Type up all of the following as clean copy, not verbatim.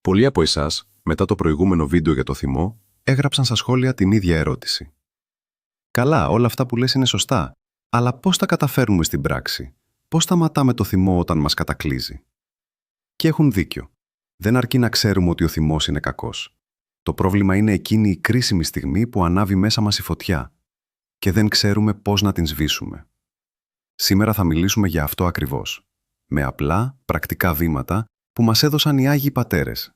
Πολλοί από εσάς, μετά το προηγούμενο βίντεο για το θυμό, έγραψαν στα σχόλια την ίδια ερώτηση. Καλά, όλα αυτά που λες είναι σωστά, αλλά πώς τα καταφέρουμε στην πράξη? Πώς σταματάμε το θυμό όταν μας κατακλείζει? Και έχουν δίκιο. Δεν αρκεί να ξέρουμε ότι ο θυμός είναι κακός. Το πρόβλημα είναι εκείνη η κρίσιμη στιγμή που ανάβει μέσα μας η φωτιά και δεν ξέρουμε πώς να την σβήσουμε. Σήμερα θα μιλήσουμε για αυτό ακριβώς, με απλά, πρακτικά βήματα που μας έδωσαν οι Άγιοι Πατέρες,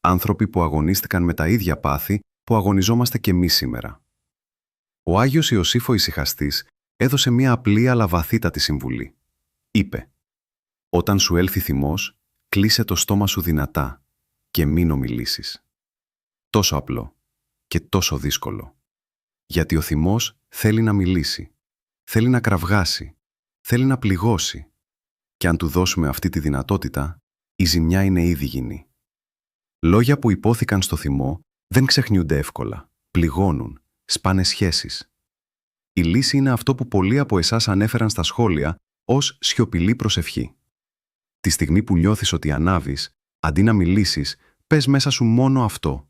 άνθρωποι που αγωνίστηκαν με τα ίδια πάθη που αγωνιζόμαστε κι εμείς σήμερα. Ο Άγιος Ιωσήφ ο Ησυχαστής έδωσε μία απλή αλλά βαθύτατη συμβουλή. Είπε: «Όταν σου έλθει θυμός, κλείσε το στόμα σου δυνατά και μην ομιλήσεις». Τόσο απλό και τόσο δύσκολο. Γιατί ο θυμός θέλει να μιλήσει, θέλει να κραυγάσει, θέλει να πληγώσει. Και αν του δώσουμε αυτή τη δυνατότητα, η ζημιά είναι ήδη γίνει. Λόγια που υπόθηκαν στο θυμό δεν ξεχνιούνται εύκολα, πληγώνουν, σπάνε σχέσεις. Η λύση είναι αυτό που πολλοί από εσάς ανέφεραν στα σχόλια ως σιωπηλή προσευχή. Τη στιγμή που νιώθεις ότι ανάβεις, αντί να μιλήσεις, πες μέσα σου μόνο αυτό.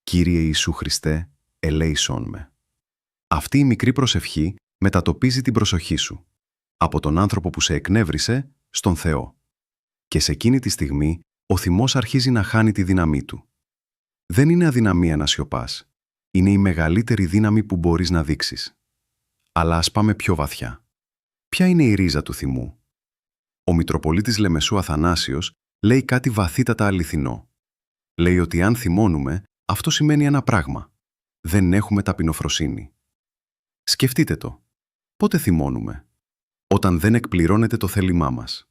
«Κύριε Ιησού Χριστέ, ελέησόν με». Αυτή η μικρή προσευχή μετατοπίζει την προσοχή σου από τον άνθρωπο που σε εκνεύρισε στον Θεό. Και σε εκείνη τη στιγμή ο θυμός αρχίζει να χάνει τη δύναμή του. Δεν είναι αδυναμία να σιωπάς. Είναι η μεγαλύτερη δύναμη που μπορείς να δείξεις. Αλλά ας πάμε πιο βαθιά. Ποια είναι η ρίζα του θυμού? Ο Μητροπολίτης Λεμεσού Αθανάσιος λέει κάτι βαθύτατα αληθινό. Λέει ότι αν θυμώνουμε, αυτό σημαίνει ένα πράγμα. Δεν έχουμε ταπεινοφροσύνη. Σκεφτείτε το. Πότε θυμώνουμε? Όταν δεν εκπληρώνεται το θέλημά μας.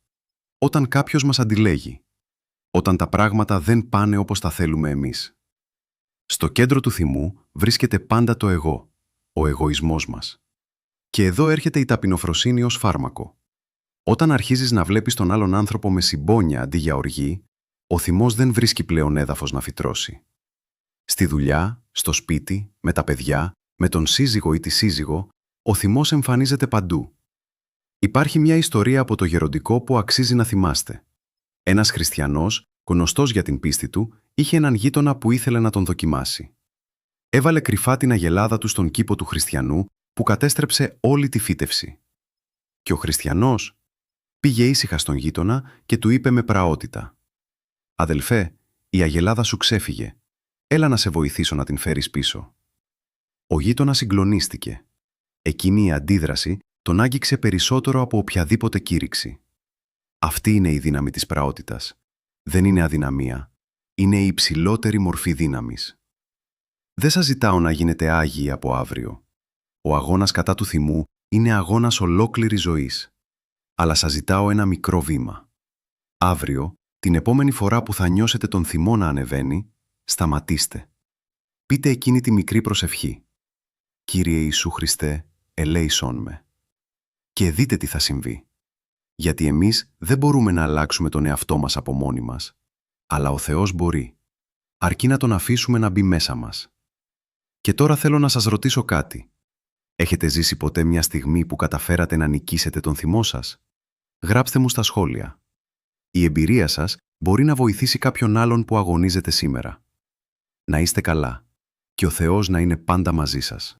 Όταν κάποιος μας αντιλέγει. Όταν τα πράγματα δεν πάνε όπως τα θέλουμε εμείς. Στο κέντρο του θυμού βρίσκεται πάντα το εγώ, ο εγωισμός μας. Και εδώ έρχεται η ταπεινοφροσύνη ως φάρμακο. Όταν αρχίζεις να βλέπεις τον άλλον άνθρωπο με συμπόνια αντί για οργή, ο θυμός δεν βρίσκει πλέον έδαφος να φυτρώσει. Στη δουλειά, στο σπίτι, με τα παιδιά, με τον σύζυγο ή τη σύζυγο, ο θυμός εμφανίζεται παντού. Υπάρχει μια ιστορία από το γεροντικό που αξίζει να θυμάστε. Ένας χριστιανός, γνωστός για την πίστη του, είχε έναν γείτονα που ήθελε να τον δοκιμάσει. Έβαλε κρυφά την αγελάδα του στον κήπο του χριστιανού που κατέστρεψε όλη τη φύτευση. Και ο χριστιανός πήγε ήσυχα στον γείτονα και του είπε με πραότητα: «Αδελφέ, η αγελάδα σου ξέφυγε. Έλα να σε βοηθήσω να την φέρεις πίσω». Ο γείτονας συγκλονίστηκε. Εκείνη η αντίδραση τον άγγιξε περισσότερο από οποιαδήποτε κήρυξη. Αυτή είναι η δύναμη της πραότητας. Δεν είναι αδυναμία. Είναι η υψηλότερη μορφή δύναμης. Δεν σας ζητάω να γίνετε άγιοι από αύριο. Ο αγώνας κατά του θυμού είναι αγώνας ολόκληρης ζωής. Αλλά σας ζητάω ένα μικρό βήμα. Αύριο, την επόμενη φορά που θα νιώσετε τον θυμό να ανεβαίνει, σταματήστε. Πείτε εκείνη τη μικρή προσευχή. «Κύριε Ιησού Χριστέ, ελέησόν με». Και δείτε τι θα συμβεί. Γιατί εμείς δεν μπορούμε να αλλάξουμε τον εαυτό μας από μόνοι μας. Αλλά ο Θεός μπορεί. Αρκεί να τον αφήσουμε να μπει μέσα μας. Και τώρα θέλω να σας ρωτήσω κάτι. Έχετε ζήσει ποτέ μια στιγμή που καταφέρατε να νικήσετε τον θυμό σας? Γράψτε μου στα σχόλια. Η εμπειρία σας μπορεί να βοηθήσει κάποιον άλλον που αγωνίζεται σήμερα. Να είστε καλά και ο Θεός να είναι πάντα μαζί σας.